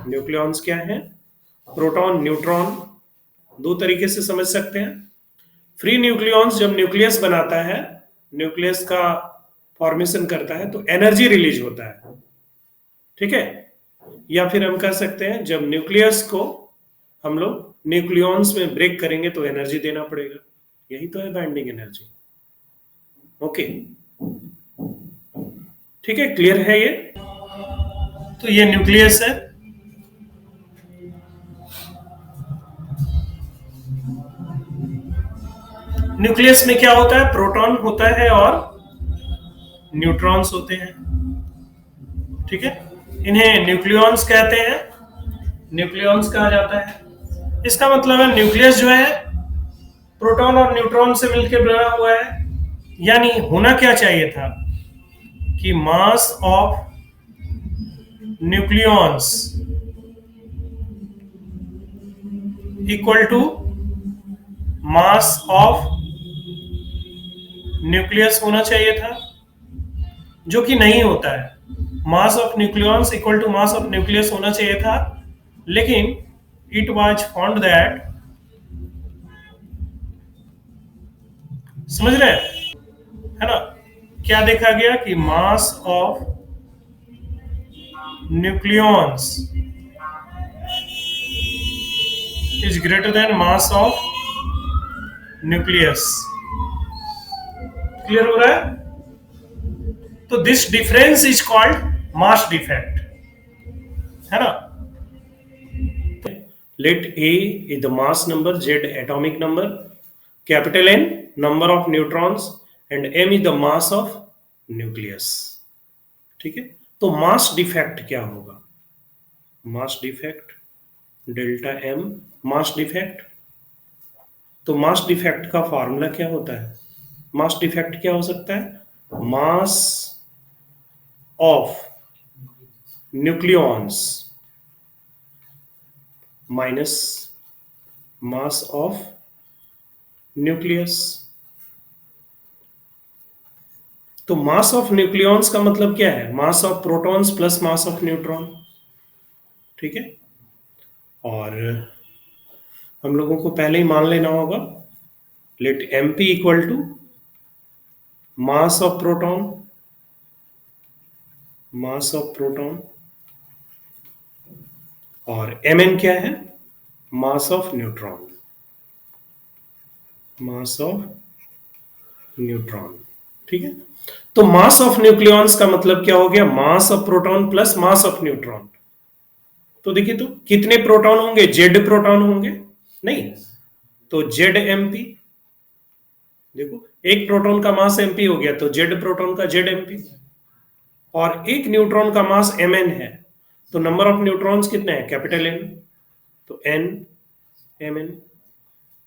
Nucleons क्या है? Proton, neutron. दो तरीके से समझ सकते हैं। फ्री न्यूक्लियॉन्स जब न्यूक्लियस बनाता है, न्यूक्लियस का फॉर्मेशन करता है, तो एनर्जी रिलीज होता है, ठीक है। या फिर हम कह सकते हैं जब न्यूक्लियस को हम लोग न्यूक्लियॉन्स में ब्रेक करेंगे तो एनर्जी देना पड़ेगा। यही तो है बाइंडिंग एनर्जी। ओके, ठीक है, क्लियर है ये? तो ये न्यूक्लियस है। न्यूक्लियस में क्या होता है? प्रोटॉन होता है और न्यूट्रॉन्स होते हैं, ठीक है। इन्हें न्यूक्लियॉन्स कहते हैं, न्यूक्लियॉन्स कहा जाता है। इसका मतलब है न्यूक्लियस जो है प्रोटॉन और न्यूट्रॉन से मिलकर बना हुआ है। यानी होना क्या चाहिए था कि mass of nucleons equal to mass of nucleus होना चाहिए था, जो कि नहीं होता है। Mass of nucleons equal to mass of nucleus होना चाहिए था, लेकिन इट वाज फाउंड दैट, समझ रहे हैं, है ना, क्या देखा गया कि mass of nucleons is greater than mass of nucleus. Clear हो रहा है? तो this difference is called mass defect, है ना। Let A is the mass number, Z atomic number, capital N number of neutrons and M is the mass of nucleus, ठीक है। तो mass defect क्या होगा? Mass defect delta M, mass defect. तो mass defect का formula क्या होता है? मास डिफेक्ट क्या हो सकता है? Mass of nucleons minus mass of nucleus. तो मास ऑफ न्यूक्लियॉन्स का मतलब क्या है? Mass of protons plus mass of neutron, ठीक है। और हम लोगों को पहले ही मान लेना होगा, let M P equal to mass of proton, mass of proton, और एम एन क्या है? Mass of neutron, mass of neutron, ठीक है। तो मास ऑफ न्यूक्लियॉन्स का मतलब क्या हो गया? मास of proton plus mass of neutron. तो देखिए, तो कितने प्रोटॉन होंगे? जेड प्रोटॉन होंगे, नहीं तो जेड एमपी। देखो, एक प्रोटॉन का मास एमपी हो गया तो जेड प्रोटॉन का जेड एमपी, और एक न्यूट्रॉन का मास एम एन है, तो नंबर ऑफ न्यूट्रॉन्स कितने हैं? कैपिटल एन, तो एन एम एन।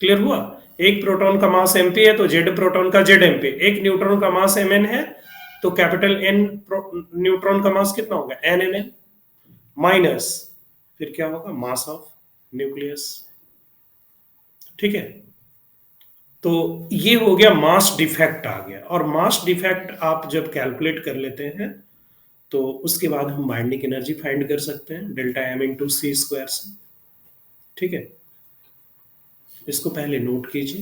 क्लियर हुआ? एक प्रोटॉन का मास एमपी है तो जेड प्रोटॉन का जेड एमपी, एक न्यूट्रॉन का मास एम एन है तो कैपिटल एन न्यूट्रॉन का मास कितना होगा? एन एम एन, माइनस फिर क्या होगा? मास ऑफ न्यूक्लियस, ठीक है। तो ये हो गया मास डिफेक्ट आ गया। और मास डिफेक्ट आप जब कैलकुलेट कर लेते हैं तो उसके बाद हम बाइंडिंग एनर्जी फाइंड कर सकते हैं delta M into C square से, ठीक है। इसको पहले नोट कीजिए,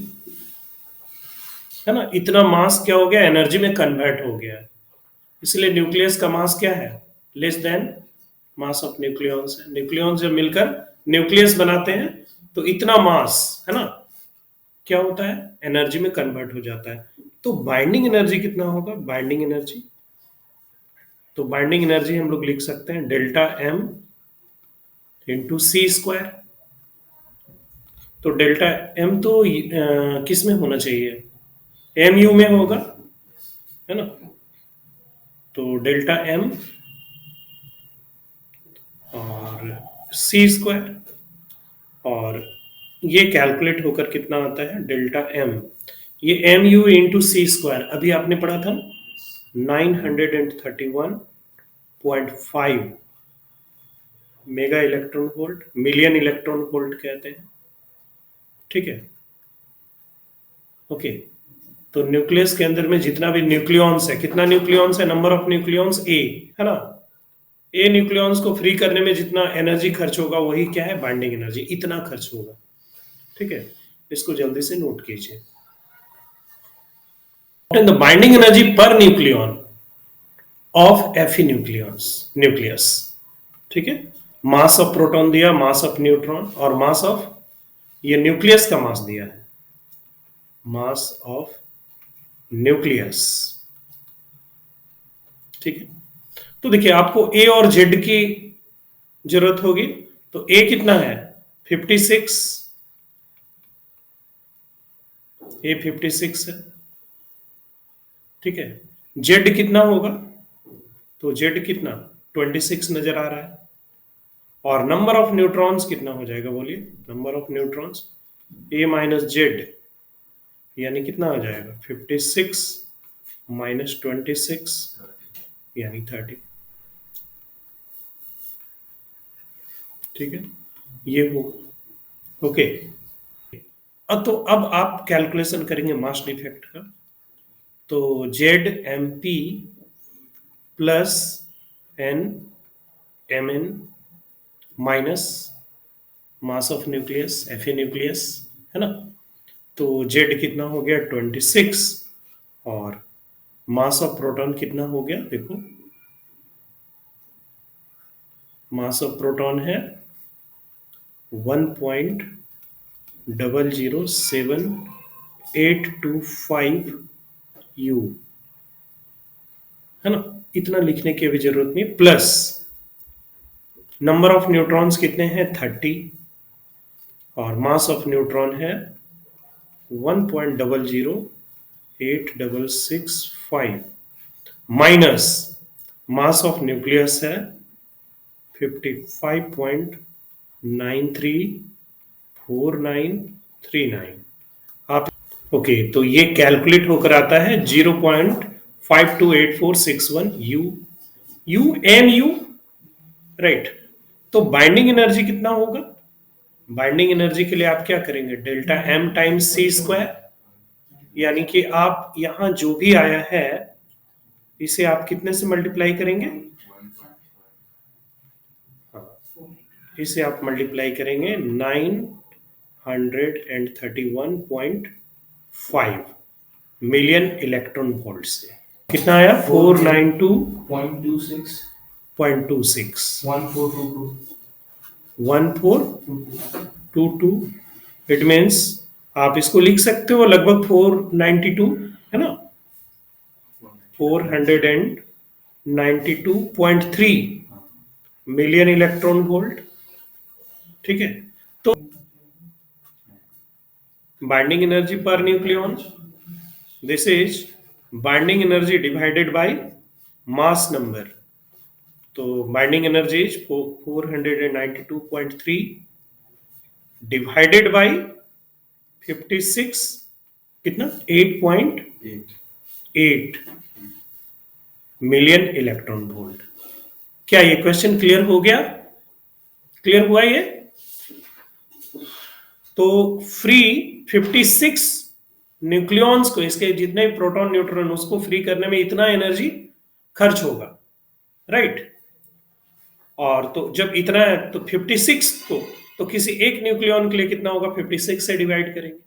है ना। इतना मास क्या हो गया? एनर्जी में कन्वर्ट हो गया, इसलिए न्यूक्लियस का मास क्या है? Less than mass of nucleons है। न्यूक्लियॉन्स जब मिलकर न्यूक्लियस बनाते हैं तो इतना मास, है ना, क्या होता है? एनर्जी में कन्वर्ट हो जाता है। तो बाइंडिंग एनर्जी कितना होगा? बाइंडिंग एनर्जी, तो बाइंडिंग एनर्जी हम लोग लिख सकते हैं delta M into C square. तो डेल्टा एम तो किस में होना चाहिए? एम यू में होगा, है ना। तो डेल्टा एम और सी स्क्वायर, और ये कैलकुलेट होकर कितना आता है? डेल्टा एम, ये M U into C square अभी आपने पढ़ा था 931.5 mega electron volt, million electron volt कहते हैं, ठीक है। ओके, तो न्यूक्लियस के अंदर में जितना भी न्यूक्लियॉन्स है, कितना न्यूक्लियॉन्स है? नंबर ऑफ न्यूक्लियॉन्स ए, है ना। ए न्यूक्लियॉन्स को फ्री करने में जितना एनर्जी खर्च होगा वही क्या है, बाइंडिंग एनर्जी, इतना खर्च होगा। ठीक है, इसको जल्दी से नोट कीजिए। The binding energy per nucleon of Fe nucleus. ठीक है, मास ऑफ प्रोटॉन दिया, मास ऑफ न्यूट्रॉन, और मास ऑफ ये न्यूक्लियस का मास दिया है, मास ऑफ न्यूक्लियस। ठीक है, तो देखिए आपको ए और जेड की जरूरत होगी, तो ए कितना है 56, ए 56 है। ठीक है, जेड कितना होगा, तो जेड कितना 26 नजर आ रहा है, और नंबर ऑफ न्यूट्रॉन्स कितना हो जाएगा बोलिए, number of neutrons A minus Z यानी कितना हो जाएगा 56 माइनस 26 यानी 30। ठीक है, ये हो ओके। अब तो अब आप कैलकुलेशन करेंगे मास डिफेक्ट का, तो Z M P plus N M N minus mass of nucleus F A nucleus, है ना। तो जेड कितना हो गया 26, और मास ऑफ प्रोटॉन कितना हो गया देखो, मास ऑफ प्रोटॉन है 1.007 यू, है ना। इतना लिखने की अभी जरूरत नहीं, प्लस नंबर ऑफ न्यूट्रॉन्स कितने हैं 30, और मास ऑफ न्यूट्रॉन है 1.00865 माइनस मास ऑफ न्यूक्लियस है 55.934939। आप ओके, तो ये कैलकुलेट होकर आता है 0.528461 U, U M U, right. तो बाइंडिंग एनर्जी कितना होगा, बाइंडिंग एनर्जी के लिए आप क्या करेंगे, delta M times C square, यानी कि आप यहां जो भी आया है इसे आप कितने से मल्टीप्लाई करेंगे, हाँ, इसे आप मल्टीप्लाई करेंगे 931.5 मिलियन इलेक्ट्रॉन वोल्ट से। कितना आया 492.26 1422। इट मीन्स आप इसको लिख सकते हो लगभग 492, है ना, 492.3 मिलियन इलेक्ट्रॉन वोल्ट। ठीक है, तो binding energy per nucleon, this is binding energy divided by mass number. तो binding energy is 492.3 divided by 56, कितना 8.8 मिलियन इलेक्ट्रॉन वोल्ट। क्या ये क्वेश्चन क्लियर हो गया, क्लियर हुआ ये। तो फ्री 56 न्यूक्लियॉन्स को, इसके जितने प्रोटॉन न्यूट्रॉन उसको फ्री करने में इतना एनर्जी खर्च होगा, राइट। और तो जब इतना है तो 56 को तो किसी एक न्यूक्लियॉन के लिए कितना होगा 56 से डिवाइड करेंगे,